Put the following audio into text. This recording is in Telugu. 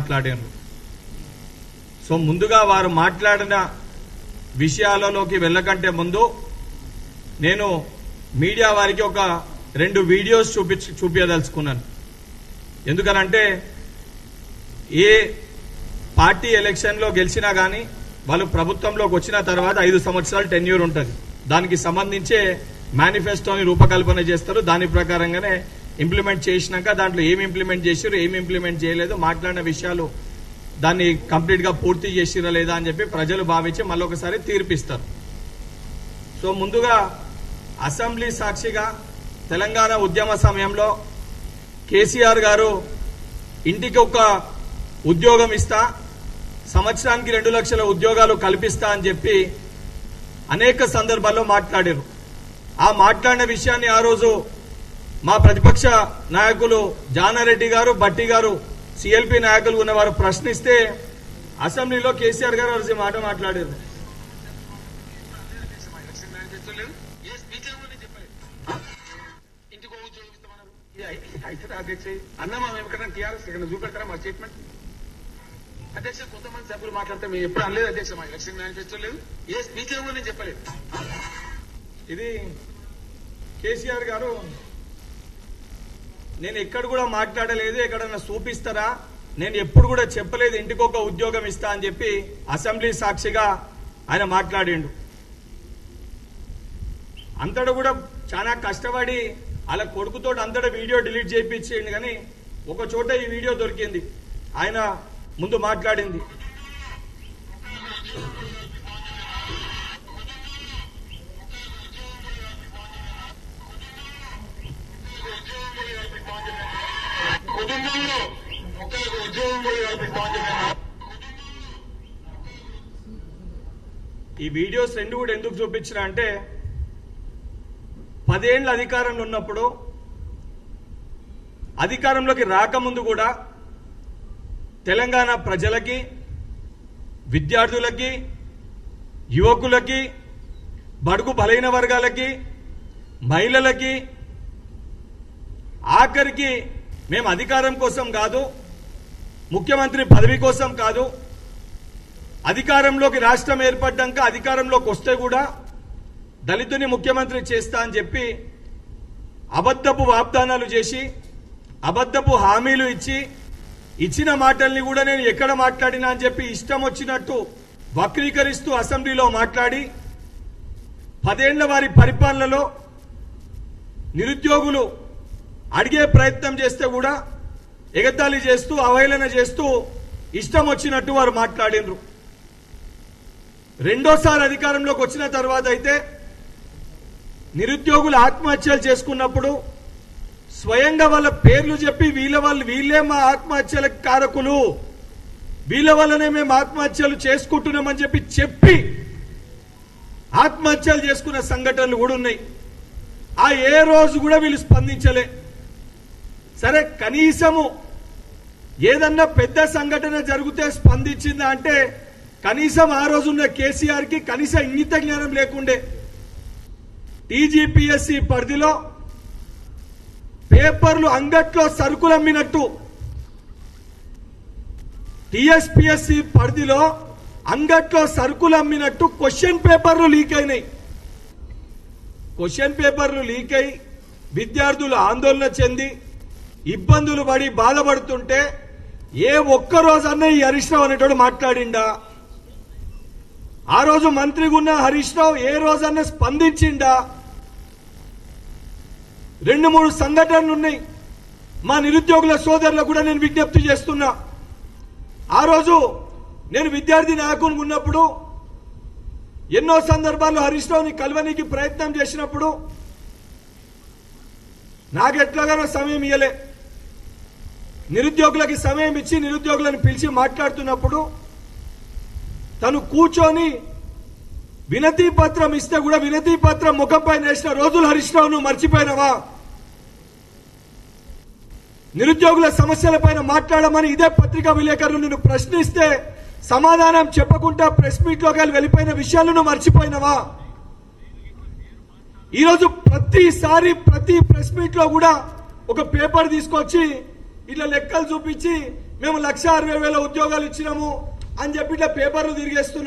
మాట్లాడారు. సో ముందుగా వారు మాట్లాడిన విషయాలలోకి వెళ్ళకంటే ముందు నేను మీడియా వారికి ఒక 2 వీడియోస్ చూపించదలుచుకున్నాను. ఎందుకనంటే ఏ పార్టీ ఎలక్షన్లో గెలిచినా కానీ వాళ్ళు ప్రభుత్వంలోకి వచ్చిన తర్వాత 5 సంవత్సరాలు టెన్యూర్ ఉంటుంది. దానికి సంబంధించే మేనిఫెస్టోని రూపకల్పన చేస్తారు. దాని ప్రకారంగానే ఇంప్లిమెంట్ చేసినాక దాంట్లో ఏమి ఇంప్లిమెంట్ చేసారు, ఏమి ఇంప్లిమెంట్ చేయలేదు, మాట్లాడిన విషయాలు దాన్ని కంప్లీట్ గా పూర్తి చేసిరా లేదా అని చెప్పి ప్రజలు భావించి మళ్ళొకసారి తీర్పిస్తారు. సో ముందుగా అసెంబ్లీ సాక్షిగా తెలంగాణ ఉద్యమ సమయంలో కేసీఆర్ గారు ఇంటికి ఒక ఉద్యోగం ఇస్తా, సంవత్సరానికి 2 లక్షల ఉద్యోగాలు కల్పిస్తా అని చెప్పి అనేక సందర్భాల్లో మాట్లాడారు. ఆ మాట్లాడిన విషయాన్ని ఆ రోజు మా ప్రతిపక్ష నాయకులు జానారెడ్డి గారు, బట్టి గారు, సిఎల్పి నాయకులు ఉన్నవారు ప్రశ్నిస్తే అసెంబ్లీలో కేసీఆర్ గారు ఆ మాట మాట్లాడారు. అన్న మేము ఎక్కడైనా టీఆర్ఎస్ ఇక్కడ చూపెడతారా మా స్టేట్మెంట్? అధ్యక్ష కొంతమంది సభ్యులు మాట్లాడితే మేము ఎప్పుడు అనలేదు అధ్యక్ష, మా ఎలక్షన్ మేనిఫెస్టో లేదు, ఏ స్పీచ్ ఏమో నేను చెప్పలేదు. ఇది కేసీఆర్ గారు నేను ఎక్కడ కూడా మాట్లాడలేదు, ఎక్కడన్నా చూపిస్తారా, నేను ఎప్పుడు కూడా చెప్పలేదు ఇంటికొక ఉద్యోగం ఇస్తా అని చెప్పి అసెంబ్లీ సాక్షిగా ఆయన మాట్లాడిండు. అంతటా కూడా చాలా కష్టపడి అలా కొడుకుతో అంతటా వీడియో డిలీట్ చేయించేయండి, కానీ ఒక చోట ఈ వీడియో దొరికింది. ఆయన ముందు మాట్లాడింది. ఈ వీడియోస్ 2 కూడా ఎందుకు చూపించిన అంటే 10 ఏళ్ల అధికారంలో ఉన్నప్పుడు, అధికారంలోకి రాకముందు కూడా తెలంగాణ ప్రజలకి, విద్యార్థులకి, యువకులకి, బడుగు బలైన వర్గాలకి, మహిళలకి, ఆఖరికి మేము అధికారం కోసం కాదు, ముఖ్యమంత్రి పదవి కోసం కాదు, అధికారంలోకి రాష్ట్రం ఏర్పడ్డాక అధికారంలోకి వస్తే కూడా దళితుని ముఖ్యమంత్రి చేస్తా అని చెప్పి అబద్ధపు వాగ్దానాలు చేసి, అబద్ధపు హామీలు ఇచ్చి, ఇచ్చిన మాటల్ని కూడా నేను ఎక్కడ మాట్లాడినా అని చెప్పి ఇష్టం వచ్చినట్టు వక్రీకరిస్తూ అసెంబ్లీలో మాట్లాడి 10 ఏళ్ల వారి పరిపాలనలో నిరుద్యోగులు అడిగే ప్రయత్నం చేస్తే కూడా ఎగతాళి చేస్తూ, అవహేళన చేస్తూ ఇష్టం వచ్చినట్టు వారు మాట్లాడినరు. రెండోసారి అధికారంలోకి వచ్చిన తర్వాత అయితే నిరుద్యోగులు ఆత్మహత్యలు చేసుకున్నప్పుడు స్వయంగా వాళ్ళ పేర్లు చెప్పి వీళ్ళే మా ఆత్మహత్యలకు కారకులు, వీళ్ళ వల్లనే మేము ఆత్మహత్యలు చేసుకుంటున్నామని చెప్పి ఆత్మహత్యలు చేసుకున్న సంఘటనలు కూడా ఉన్నాయి. ఆ ఏ రోజు కూడా వీళ్ళు స్పందించలే. సరే కనీసము ఏదన్నా పెద్ద సంఘటన జరిగితే స్పందించిందా అంటే కనీసం ఆ రోజున్న కేసీఆర్ కి కనీస ఇంగిత జ్ఞానం లేకుండే. టీజీపీఎస్సీ పరిధిలో పేపర్లు అంగట్లో సరుకులు అమ్మినట్టు, టీఎస్పీఎస్సీ పరిధిలో అంగట్లో సరుకులు అమ్మినట్టు క్వశ్చన్ పేపర్లు లీక్ అయినాయి. క్వశ్చన్ పేపర్లు లీక్ అయి విద్యార్థులు ఆందోళన చెంది ఇబ్బందులు పడి బాధపడుతుంటే ఏ ఒక్కరోజన్నా ఈ హరీష్ రావు అనేటోడు మాట్లాడిండా? ఆ రోజు మంత్రిగా ఉన్న హరీష్ రావు ఏ రోజన్నా స్పందించిండా? 2-3 సంఘటనలు ఉన్నాయి. మా నిరుద్యోగుల సోదరులకు కూడా నేను విజ్ఞప్తి చేస్తున్నా. ఆ రోజు నేను విద్యార్థి నాయకునిగా ఉన్నప్పుడు ఎన్నో సందర్భాల్లో హరీష్ రావుని కలవనీకి ప్రయత్నం చేసినప్పుడు నాకు ఎట్లాగానో సమయం ఇయ్యలే. నిరుద్యోగులకి సమయం ఇచ్చి నిరుద్యోగులను పిలిచి మాట్లాడుతున్నప్పుడు తను కూర్చొని వినతి పత్రం ఇస్తే కూడా వినతి పత్రం ముఖంపై వేసిన రోజులు హరీష్ రావును మర్చిపోయినవా? నిరుద్యోగుల సమస్యలపైన మాట్లాడమని ఇదే పత్రికా విలేకరులు నిన్ను ప్రశ్నిస్తే సమాధానం చెప్పకుండా ప్రెస్ మీట్ లోకి వెళ్ళిపోయిన విషయాలను మర్చిపోయినవా? ఈరోజు ప్రతిసారి ప్రతి ప్రెస్ మీట్ లో కూడా ఒక పేపర్ తీసుకొచ్చి ఇట్లా లెక్కలు చూపించి మేము 1,60,000 ఉద్యోగాలు ఇచ్చినాము అని చెప్పి ఇట్లా పేపర్లు తిరిగేస్తున్నారు.